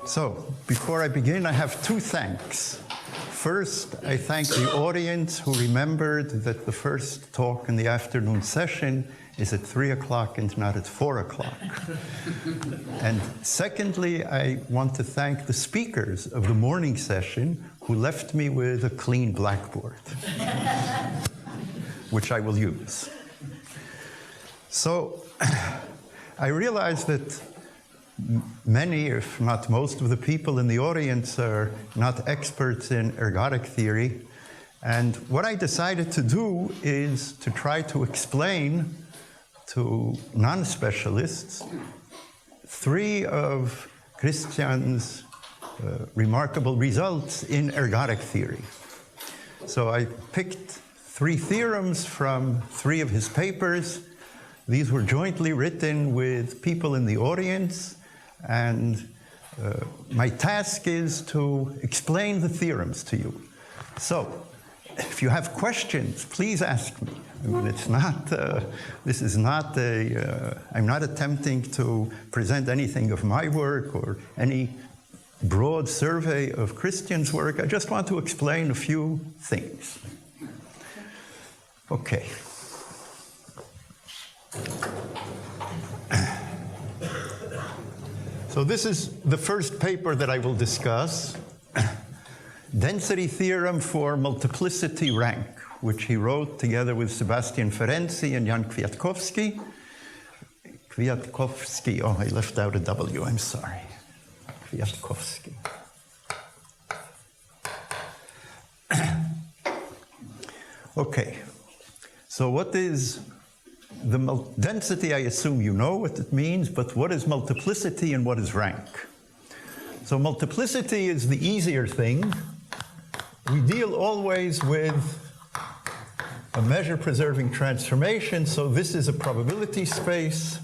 So, before I begin, I have two thanks. First, I thank the audience who remembered that the first talk in the afternoon session is at 3 o'clock and not at 4 o'clock. And secondly, I want to thank the speakers of the morning session who left me with a clean blackboard, which I will use. So, I realize that many, if not most, of the people in the audience are not experts in ergodic theory. And what I decided to do is to try to explain to non-specialists three of Christian's remarkable results in ergodic theory. So I picked three theorems from three of his papers. These were jointly written with people in the audience. And my task is to explain the theorems to you. So, if you have questions, please ask me. I mean, it's not, this is not I'm not attempting to present anything of my work or any broad survey of Christian's work. I just want to explain a few things. Okay. So this is the first paper that I will discuss, Density Theorem for Multiplicity Rank, which he wrote together with Sebastian Ferenczi and Jan Kwiatkowski. Kwiatkowski, oh, I left out a W, I'm sorry. Kwiatkowski. Okay, so what is the density? I assume you know what it means, but what is multiplicity and what is rank? So multiplicity is the easier thing. We deal always with a measure-preserving transformation, so this is a probability space,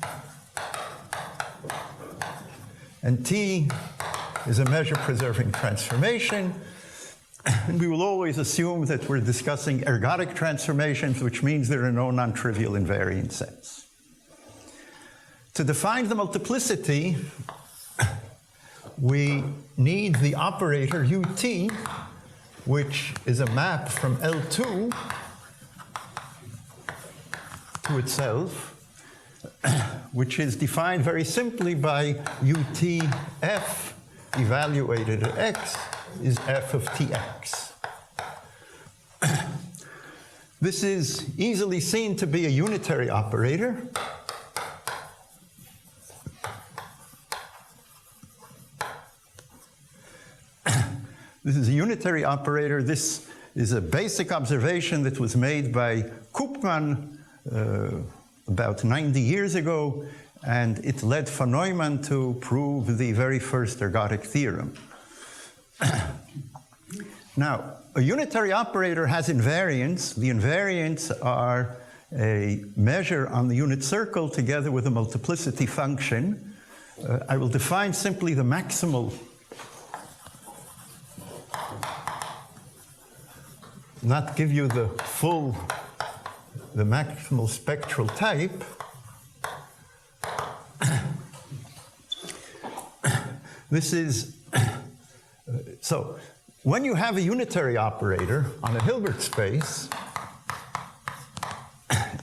and T is a measure-preserving transformation. And we will always assume that we're discussing ergodic transformations, which means there are no non-trivial invariant sets. To define the multiplicity, we need the operator ut, which is a map from L2 to itself, which is defined very simply by utf evaluated at x is f of tx. This is easily seen to be a unitary operator. This is a unitary operator. This is a basic observation that was made by Koopman about 90 years ago, and it led von Neumann to prove the very first ergodic theorem. Now, a unitary operator has invariants. The invariants are a measure on the unit circle together with a multiplicity function. I will define simply the maximal, not give you the maximal spectral type. This is, so when you have a unitary operator on a Hilbert space,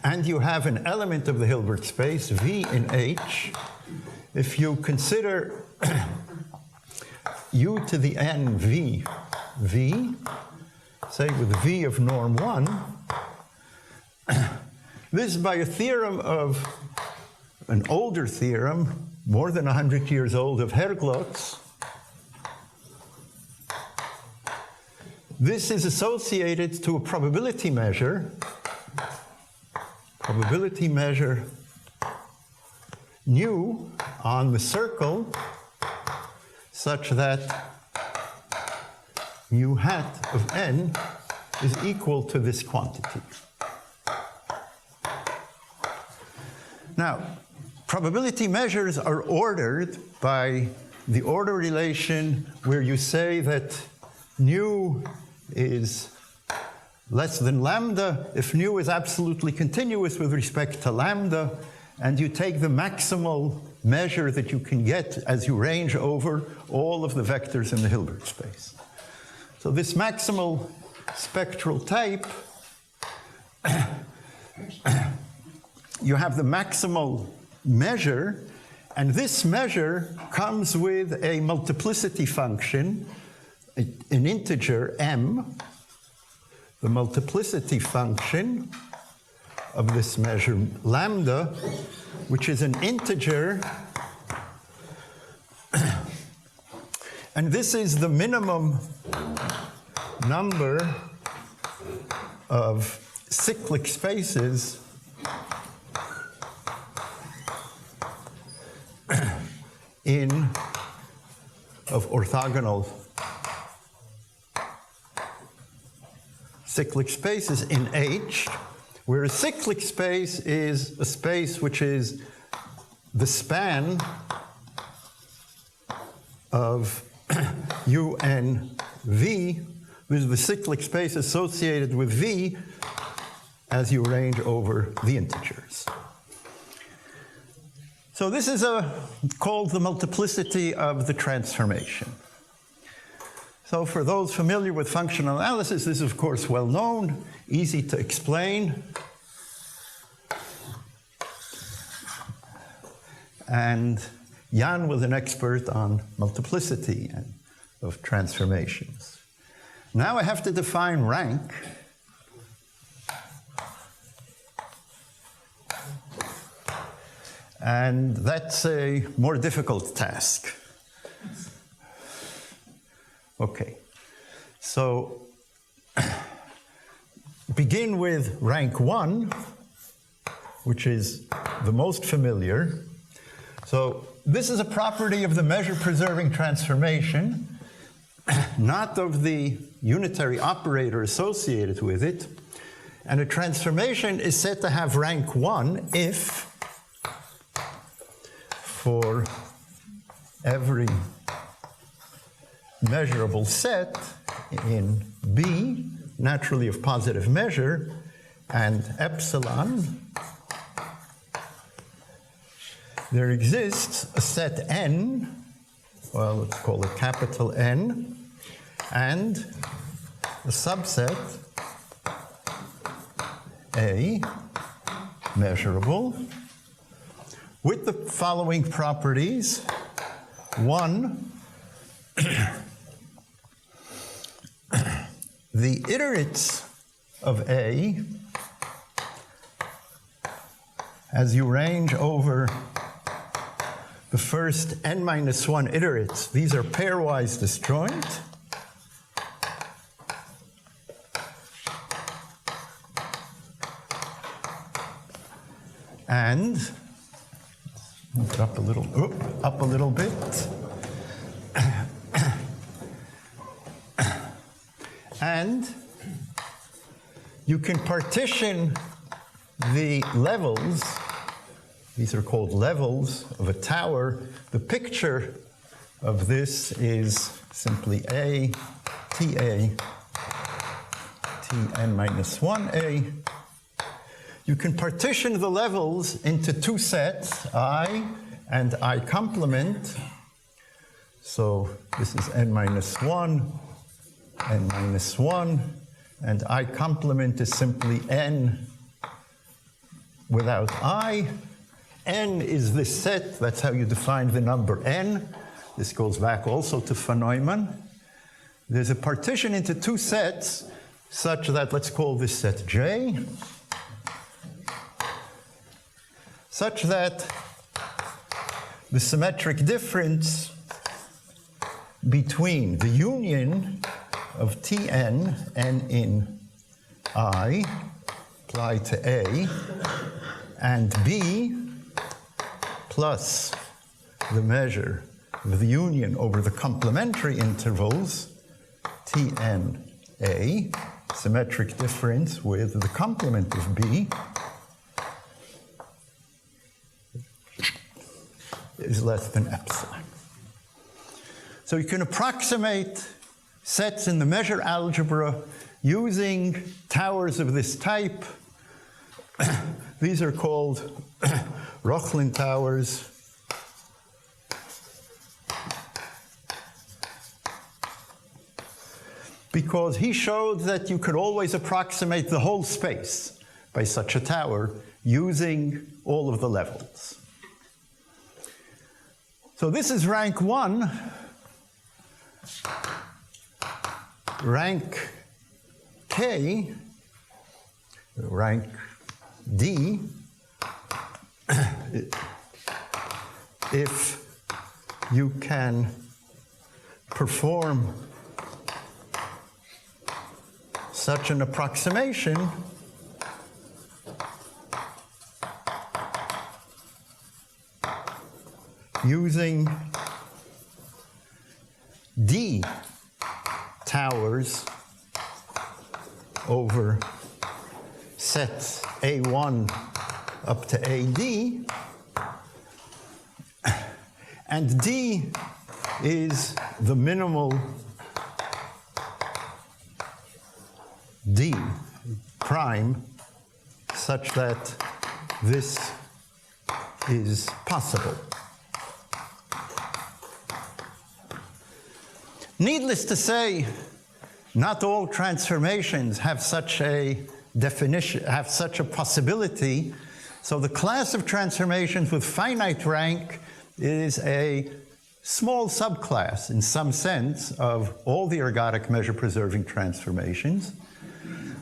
and you have an element of the Hilbert space, V in H, if you consider u to the n V, say with V of norm 1, this by a theorem of an older theorem, more than 100 years old, of Herglotz. This is associated to a probability measure nu on the circle, such that mu hat of n is equal to this quantity. Now, probability measures are ordered by the order relation where you say that nu is less than lambda, if nu is absolutely continuous with respect to lambda, and you take the maximal measure that you can get as you range over all of the vectors in the Hilbert space. So this maximal spectral type, you have the maximal measure, and this measure comes with a multiplicity function, an integer m. The multiplicity function of this measure lambda, which is an integer, and this is the minimum number of cyclic spaces of orthogonal cyclic spaces in H, where a cyclic space is a space which is the span of un v, which is the cyclic space associated with v as you range over the integers. So this is called the multiplicity of the transformation. So for those familiar with functional analysis, this is of course well known, easy to explain. And Jan was an expert on multiplicity and of transformations. Now I have to define rank. And that's a more difficult task. Okay, so begin with rank 1, which is the most familiar. So this is a property of the measure-preserving transformation, not of the unitary operator associated with it. And a transformation is said to have rank 1 if for every measurable set in B, naturally of positive measure, and epsilon, there exists a set N, well, let's call it capital N, and a subset A, measurable, with the following properties. 1, the iterates of A, as you range over the first n-1 iterates, these are pairwise disjoint. And up a little bit. And you can partition the levels, these are called levels of a tower. The picture of this is simply A, TA, Tn-1A. You can partition the levels into two sets, I and I complement. So this is n-1, n-1, and I complement is simply n without I. N is this set, that's how you define the number n. This goes back also to von Neumann. There's a partition into two sets such that, let's call this set J, such that the symmetric difference between the union of Tn, n in I, applied to A, and B, plus the measure of the union over the complementary intervals, Tn, A, symmetric difference with the complement of B, is less than epsilon. So you can approximate sets in the measure algebra using towers of this type. These are called Rochlin towers. Because he showed that you could always approximate the whole space by such a tower using all of the levels. So this is rank 1. Rank K, rank D, if you can perform such an approximation, using D towers over sets A1 up to AD, and D is the minimal D prime such that this is possible. Needless to say, not all transformations have such a definition, have such a possibility. So the class of transformations with finite rank is a small subclass, in some sense, of all the ergodic measure-preserving transformations.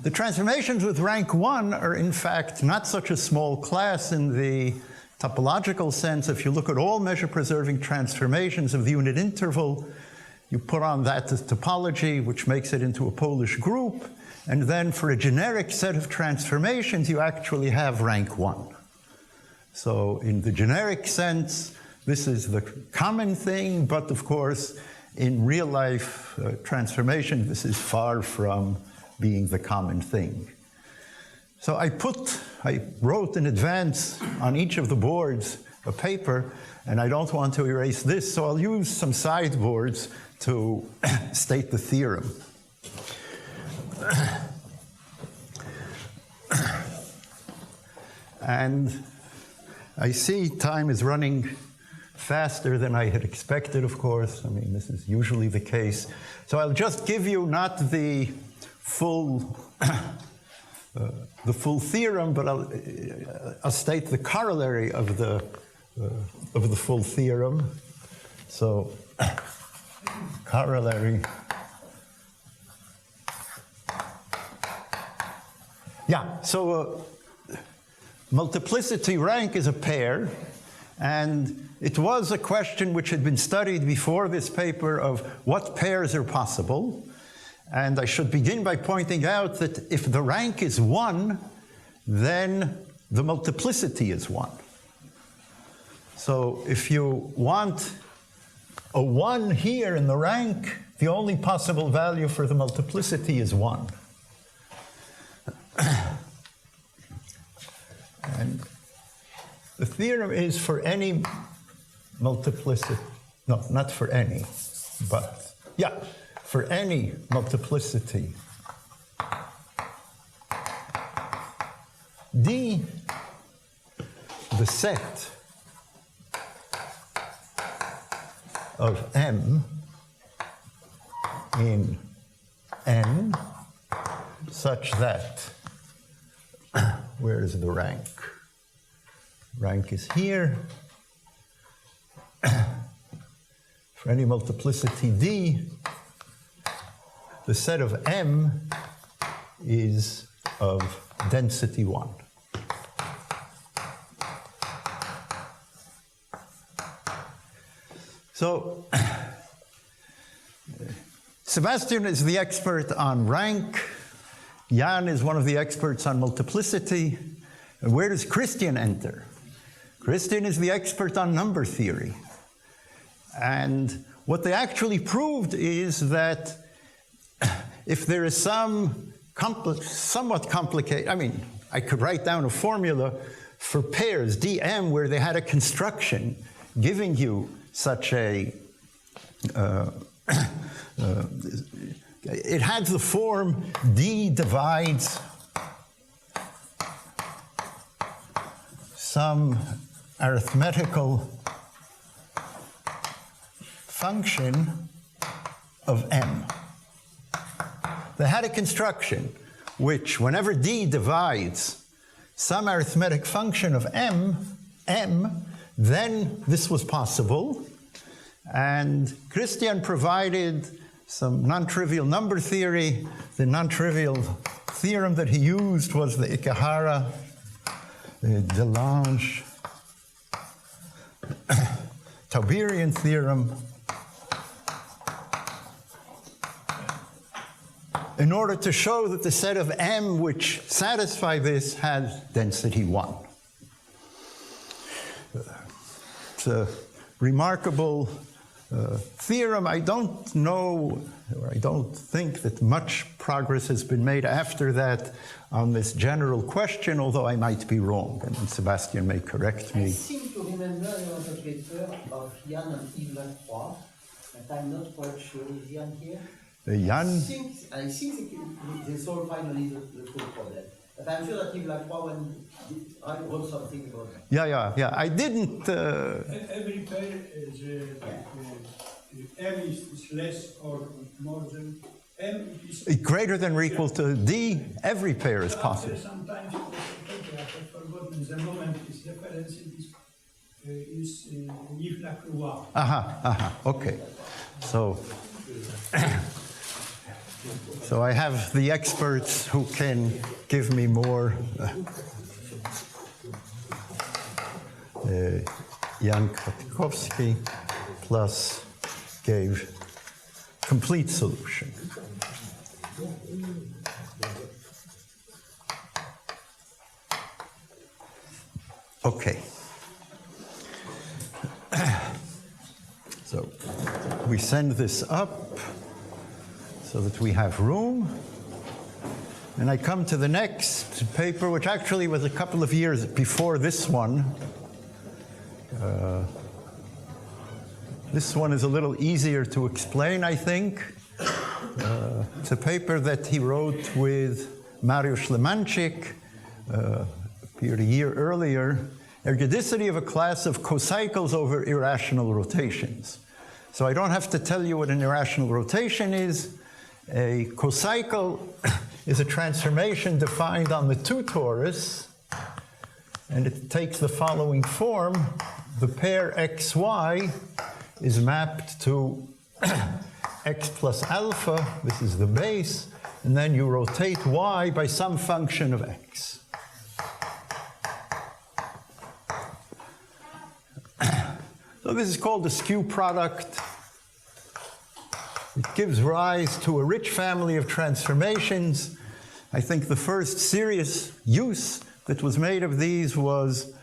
The transformations with rank 1 are, in fact, not such a small class in the topological sense. If you look at all measure-preserving transformations of the unit interval, you put on that topology, which makes it into a Polish group, and then for a generic set of transformations, you actually have rank 1. So in the generic sense, this is the common thing, but of course, in real life transformation, this is far from being the common thing. So I wrote in advance on each of the boards a paper, and I don't want to erase this, so I'll use some sideboards to state the theorem. And I see time is running faster than I had expected, of course. I mean, this is usually the case. So I'll just give you not the full theorem, but I'll state the corollary of the full theorem. So corollary. Yeah, so multiplicity rank is a pair, and it was a question which had been studied before this paper of what pairs are possible. And I should begin by pointing out that if the rank is 1, then the multiplicity is 1. So if you want a 1 here in the rank, the only possible value for the multiplicity is 1. And the theorem is for any multiplicity, no, not for any, but yeah, for any multiplicity D, the set of M in N such that, where is the rank? Rank is here. For any multiplicity D, the set of M is of density 1. So Sebastian is the expert on rank. Jan is one of the experts on multiplicity. And where does Christian enter? Christian is the expert on number theory. And what they actually proved is that if there is some somewhat complicated, I mean, I could write down a formula for pairs, dm, where they had a construction giving you such a it had the form D divides some arithmetical function of M. They had a construction which, whenever D divides some arithmetic function of M, then this was possible. And Christian provided some non-trivial number theory. The non-trivial theorem that he used was the Ikehara, the Delange, Tauberian theorem, in order to show that the set of M which satisfy this has density 1. It's a remarkable theorem. I don't know, or I don't think that much progress has been made after that on this general question, although I might be wrong, and Sebastian may correct me. I seem to remember there was a paper of Jan and Yves Lacroix, but I'm not quite sure. Is Jan here? Jan? I think they solved finally the full problem. But I'm sure that Yves Lacroix I wrote something about that. Yeah. I didn't... Every pair is M is less or more than M is greater than or equal to D. Every pair is possible. Sometimes I have forgotten the moment is difference is Yves Lacroix. Okay. So I have the experts who can give me more. Jan Kwiatkowski plus gave complete solution. Okay. So we send this up so that we have room. And I come to the next paper, which actually was a couple of years before this one. This one is a little easier to explain, I think. It's a paper that he wrote with Mariusz Lemanczyk, appeared a year earlier, ergodicity of a class of cocycles over irrational rotations. So I don't have to tell you what an irrational rotation is. A cocycle is a transformation defined on the 2 torus, and it takes the following form. The pair xy is mapped to x plus alpha, this is the base, and then you rotate y by some function of x. So this is called the skew product. It gives rise to a rich family of transformations. I think the first serious use that was made of these was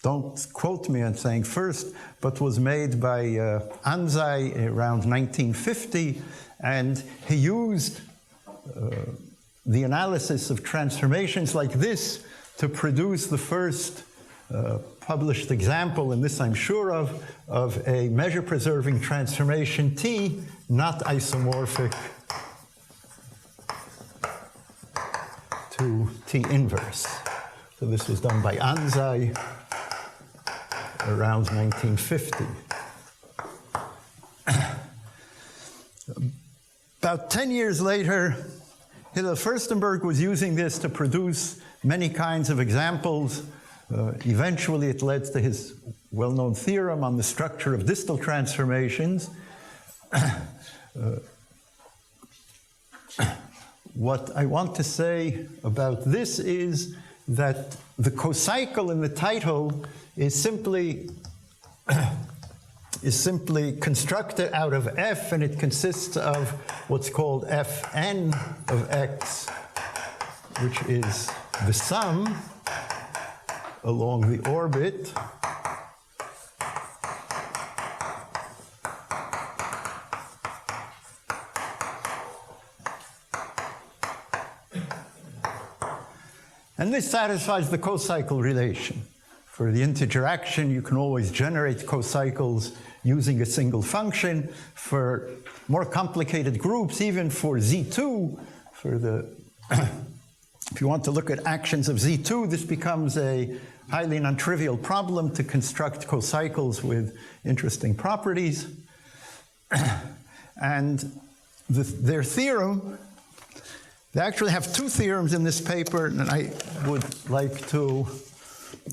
don't quote me on saying first, but was made by Anzai around 1950, and he used the analysis of transformations like this to produce the first published example, and this I'm sure of a measure-preserving transformation T, not isomorphic to T inverse. So this was done by Anzai around 1950. About 10 years later, Hillel Furstenberg was using this to produce many kinds of examples. Eventually, it led to his well-known theorem on the structure of distal transformations. What I want to say about this is that the cocycle in the title is simply constructed out of f, and it consists of what's called fn of x, which is the sum along the orbit and this satisfies the cocycle relation. For the integer action, you can always generate cocycles using a single function. For more complicated groups, even for Z2, for the if you want to look at actions of Z2, this becomes a highly non-trivial problem to construct cocycles with interesting properties. And their theorem, they actually have two theorems in this paper, and I would like to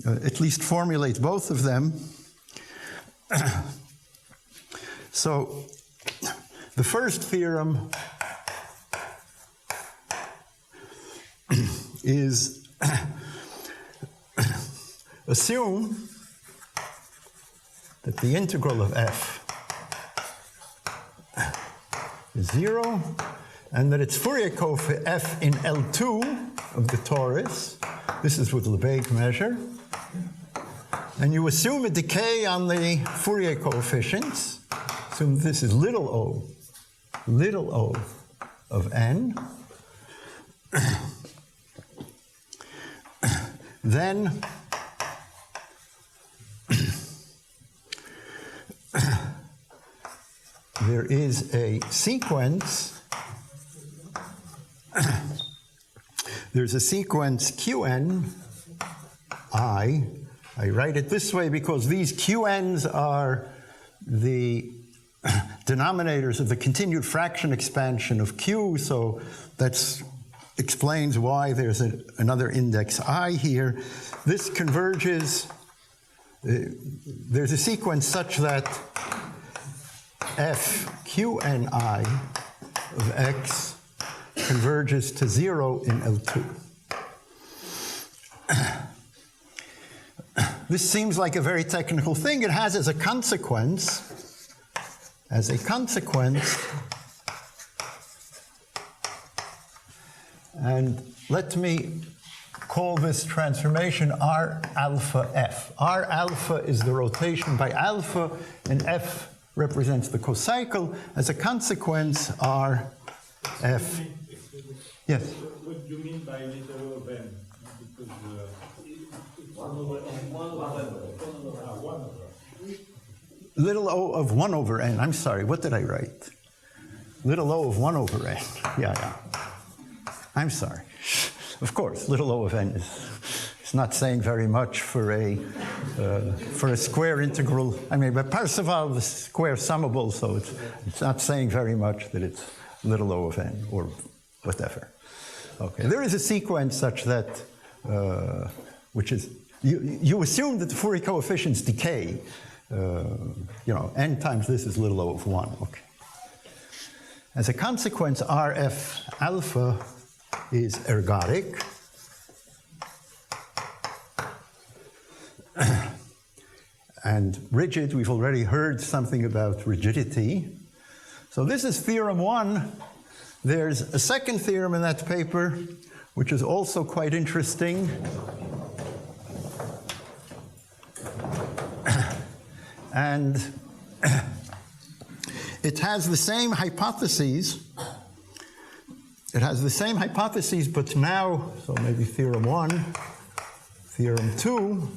at least formulate both of them. So the first theorem is assume that the integral of f is 0 and that its Fourier coefficient f in L2 of the torus, this is with Lebesgue measure, and you assume a decay on the Fourier coefficients. Assume this is little o of n. Then there is a sequence. There's a sequence Qn I. I write it this way because these Qn's are the denominators of the continued fraction expansion of Q, so that explains why there's another index I here. This converges, there's a sequence such that fqni of x converges to 0 in L2. This seems like a very technical thing. It has as a consequence, and let me call this transformation R alpha F. R alpha is the rotation by alpha, and F represents the cocycle. As a consequence, R F. Yes? What do you mean by little of n? Because little o of 1 over n. I'm sorry, what did I write? Little o of 1 over n. Yeah. I'm sorry. Of course, little o of n is not saying very much for a square integral. I mean, but Parseval is square summable, so it's not saying very much that it's little o of n or whatever. Okay, there is a sequence such that, which is, you assume that the Fourier coefficients decay. N times this is little o of 1. Okay. As a consequence, RF alpha is ergodic. And rigid, we've already heard something about rigidity. So this is theorem 1. There's a second theorem in that paper, which is also quite interesting. And it has the same hypotheses. It has the same hypotheses, but now, so maybe theorem 1, theorem 2.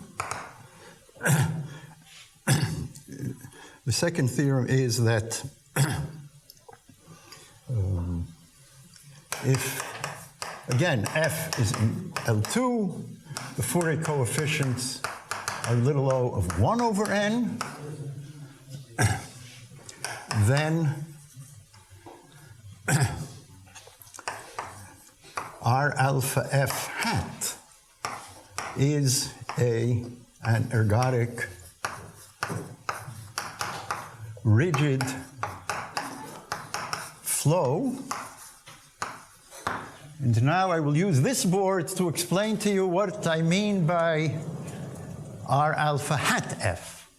The second theorem is that if, again, f is in L2, the Fourier coefficients are little o of 1 over n, then R alpha F hat is an ergodic rigid flow. And now I will use this board to explain to you what I mean by R alpha hat F.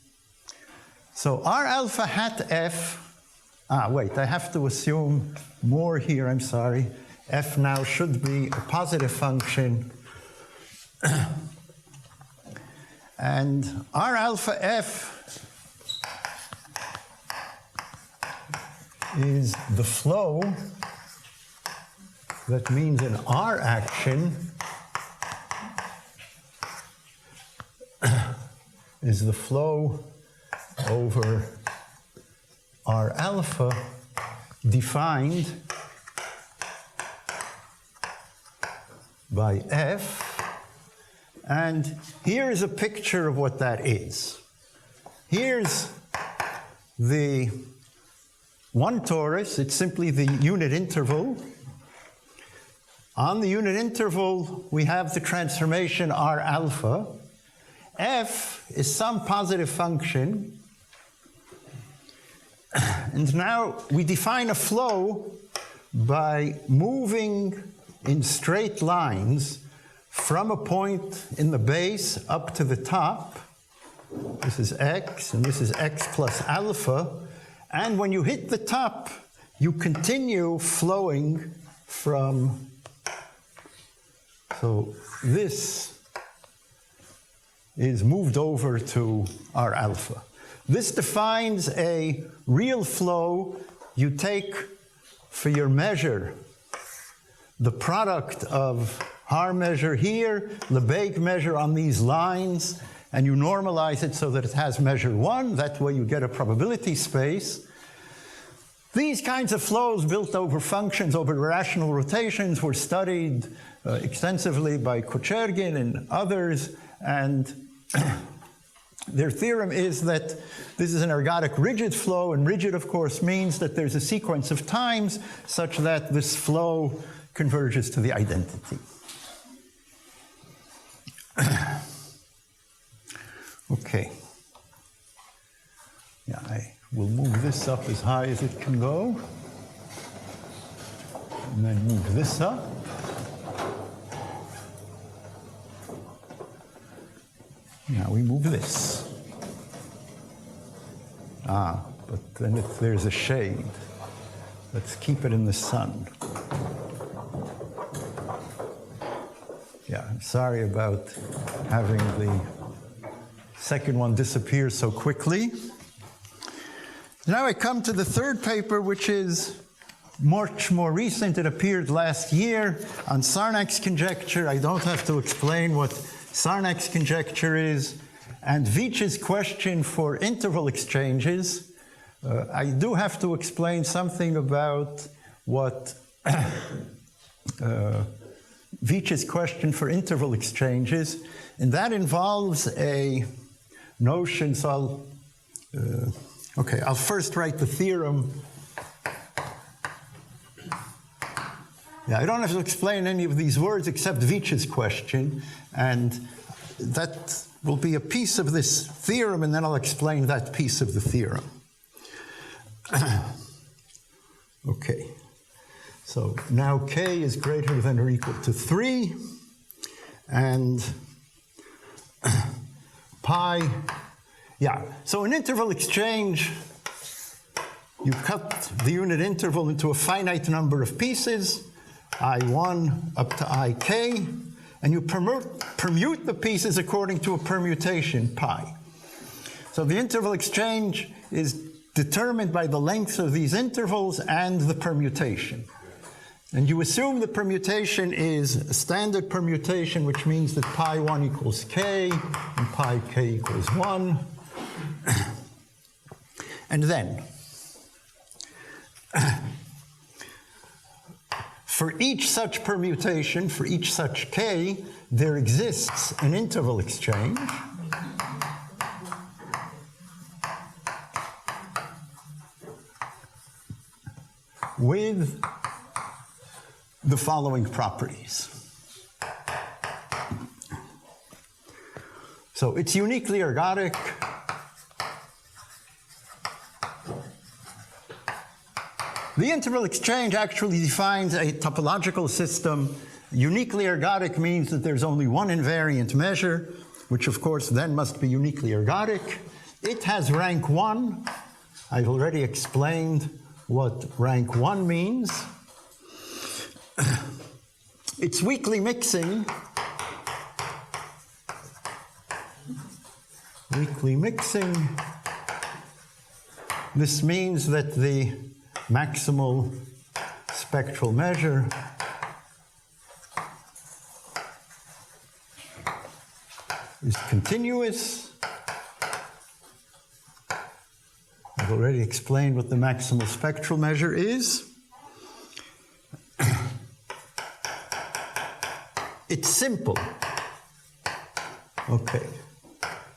So R alpha hat F, wait, I have to assume more here, I'm sorry. F now should be a positive function. And R alpha F is the flow that means an R action is the flow over R alpha defined by F. And here is a picture of what that is. Here's the one torus. It's simply the unit interval. On the unit interval, we have the transformation R alpha. F is some positive function. And now we define a flow by moving in straight lines from a point in the base up to the top. This is x, and this is x plus alpha. And when you hit the top, you continue flowing from, so this is moved over to R alpha. This defines a real flow. You take for your measure the product of Haar measure here, Lebesgue measure on these lines, and you normalize it so that it has measure 1. That way you get a probability space. These kinds of flows built over functions, over rational rotations, were studied extensively by Cocycles and others, and their theorem is that this is an ergodic rigid flow, and rigid, of course, means that there's a sequence of times such that this flow converges to the identity. Okay. Yeah, I will move this up as high as it can go, and then move this up. Now we move this. But then there's a shade. Let's keep it in the sun. Yeah, I'm sorry about having the second one disappear so quickly. Now I come to the third paper, which is much more recent. It appeared last year on Sarnak's conjecture. I don't have to explain what Sarnak's conjecture is, and Veitch's question for interval exchanges. I do have to explain something about what Veitch's question for interval exchanges, and that involves a notion. So I'll first write the theorem. Yeah, I don't have to explain any of these words except Veitch's question, and that will be a piece of this theorem, and then I'll explain that piece of the theorem. Okay, so now k is greater than or equal to 3, and pi, yeah, so an interval exchange, you cut the unit interval into a finite number of pieces, I1 up to ik, and you permute the pieces according to a permutation, pi. So the interval exchange is determined by the lengths of these intervals and the permutation. And you assume the permutation is a standard permutation, which means that pi 1 equals k, and pi k equals 1. And then, for each such permutation, for each such k, there exists an interval exchange. With the following properties. So it's uniquely ergodic. The interval exchange actually defines a topological system. Uniquely ergodic means that there's only one invariant measure, which of course then must be uniquely ergodic. It has rank 1. I've already explained what rank 1 means. It's weakly mixing. Weakly mixing. This means that the maximal spectral measure is continuous. I've already explained what the maximal spectral measure is. It's simple. Okay.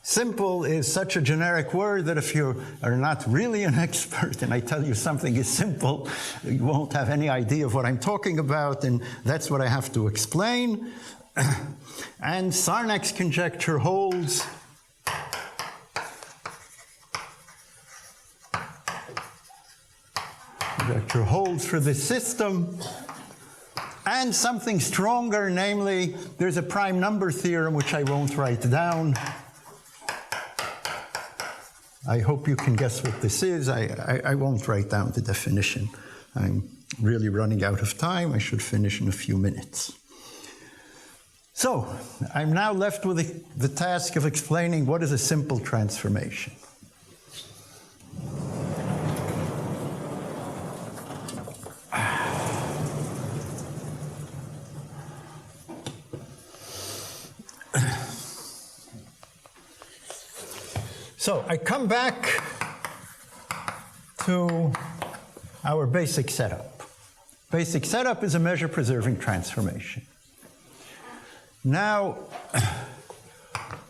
Simple is such a generic word that if you are not really an expert and I tell you something is simple, you won't have any idea of what I'm talking about, and that's what I have to explain. And Sarnak's conjecture holds for this system, and something stronger, namely, there's a prime number theorem which I won't write down. I hope you can guess what this is. I won't write down the definition. I'm really running out of time. I should finish in a few minutes. So, I'm now left with the task of explaining what is a simple transformation. So I come back to our basic setup. Basic setup is a measure-preserving transformation. Now,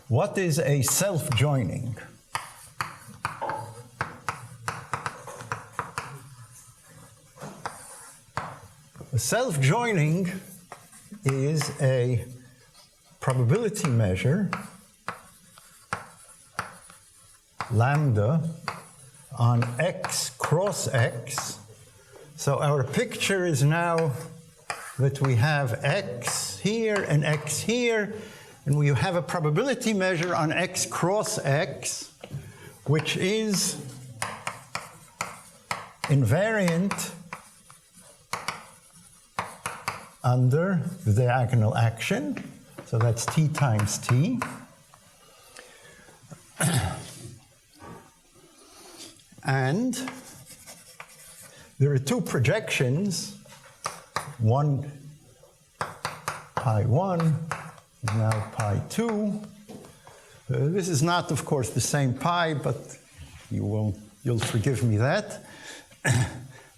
what is a self-joining? A self-joining is a probability measure lambda on x cross x. So our picture is now that we have x here and x here, and we have a probability measure on x cross x, which is invariant under the diagonal action. So that's t times t. And there are two projections, one pi 1, now pi 2. This is not, of course, the same pi, but you'll forgive me that.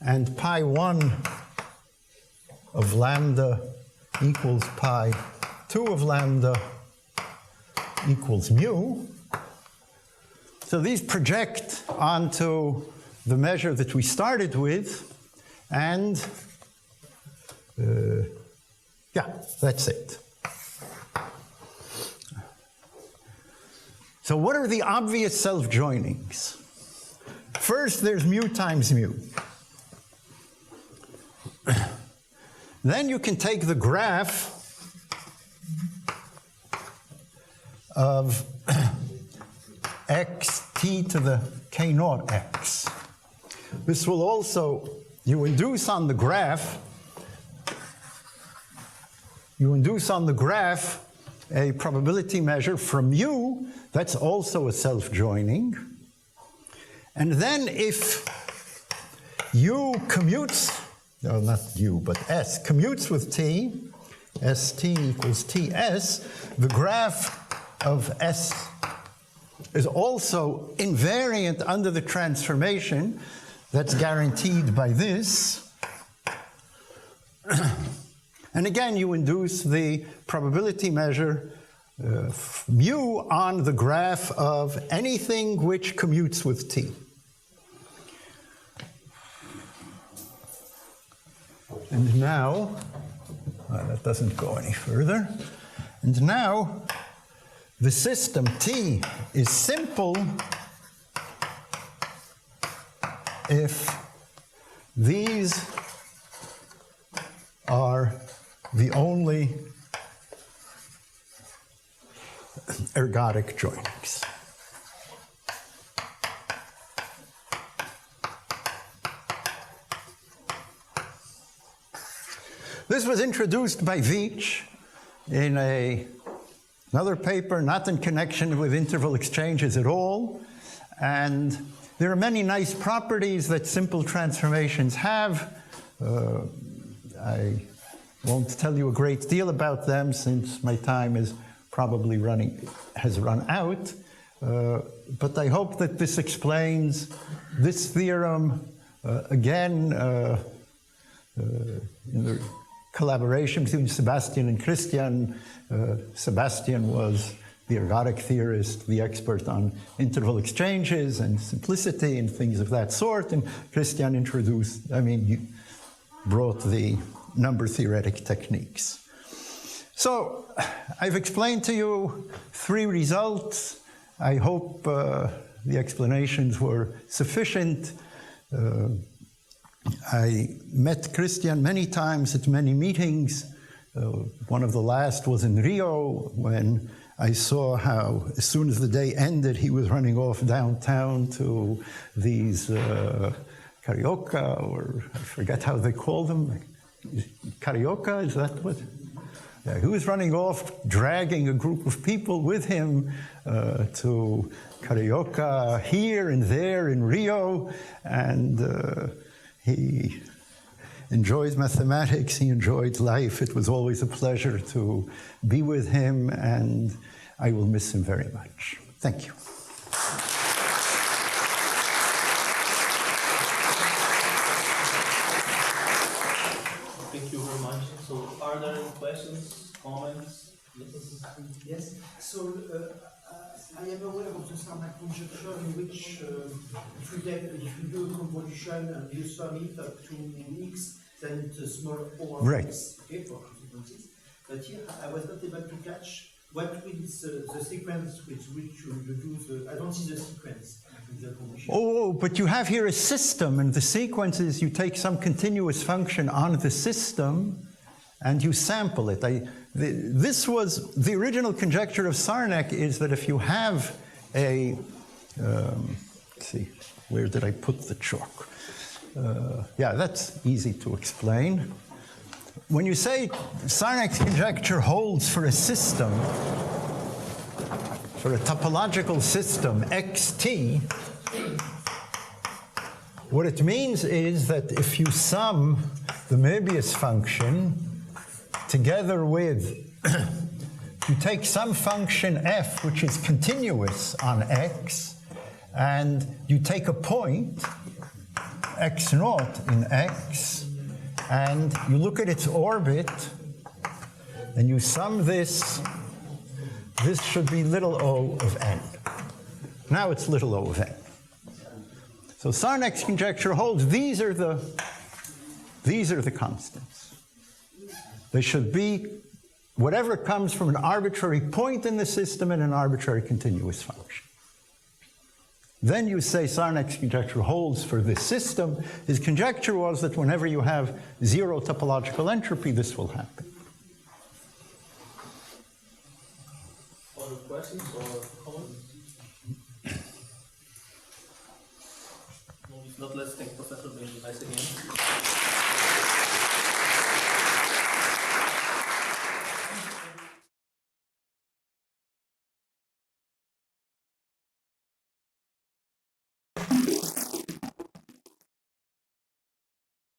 And pi 1 of lambda equals pi 2 of lambda equals mu. So these project onto the measure that we started with, and yeah, that's it. So what are the obvious self-joinings? First, there's mu times mu. Then you can take the graph of x t to the k naught x. This will also, you induce on the graph a probability measure from mu that's also a self-joining. And then if u commutes, no, not u, but s commutes with t, st equals ts, the graph of s is also invariant under the transformation that's guaranteed by this. And again, you induce the probability measure mu on the graph of anything which commutes with t. And now, that doesn't go any further. And now, the system T is simple if these are the only ergodic joinings. This was introduced by Veitch in another paper, not in connection with interval exchanges at all. And there are many nice properties that simple transformations have. I won't tell you a great deal about them since my time is probably has run out. But I hope that this explains this theorem, again, in the collaboration between Sebastian and Christian, Sebastian was the ergodic theorist, the expert on interval exchanges and simplicity and things of that sort, and Christian introduced, brought the number theoretic techniques. So I've explained to you 3 results. I hope the explanations were sufficient. I met Christian many times at many meetings. One of the last was in Rio, when I saw how, as soon as the day ended, he was running off downtown to these carioca, or I forget how they call them. Carioca, is that what? Yeah, he was running off, dragging a group of people with him to carioca here and there in Rio, and he enjoyed mathematics, he enjoyed life. It was always a pleasure to be with him, and I will miss him very much. Thank you. Thank you very much. So, are there any questions, comments? Yes. So, I am aware of the Sarnak conjecture in which if you do a convolution and you sum it up to x, then it's a small O of x, okay, for consequences. But here I was not able to catch what is the sequence with which you do the. I don't see the sequence in the convolution. Oh, but you have here a system, and the sequence is you take some continuous function on the system and you sample it. This was the original conjecture of Sarnak, is that if you have a, let's see, where did I put the chalk? Yeah, that's easy to explain. When you say Sarnak's conjecture holds for a system, for a topological system, xt, what it means is that if you sum the Möbius function together with, you take some function f which is continuous on x, and you take a point, x naught in x, and you look at its orbit, and you sum this, this should be little o of n. Now it's little o of n. So Sarnak's conjecture holds these are the constants. They should be whatever comes from an arbitrary point in the system and an arbitrary continuous function. Then you say Sarnak's conjecture holds for this system. His conjecture was that whenever you have 0 topological entropy, this will happen. Other questions or comments? No, if not, let's thank Professor Weiss again.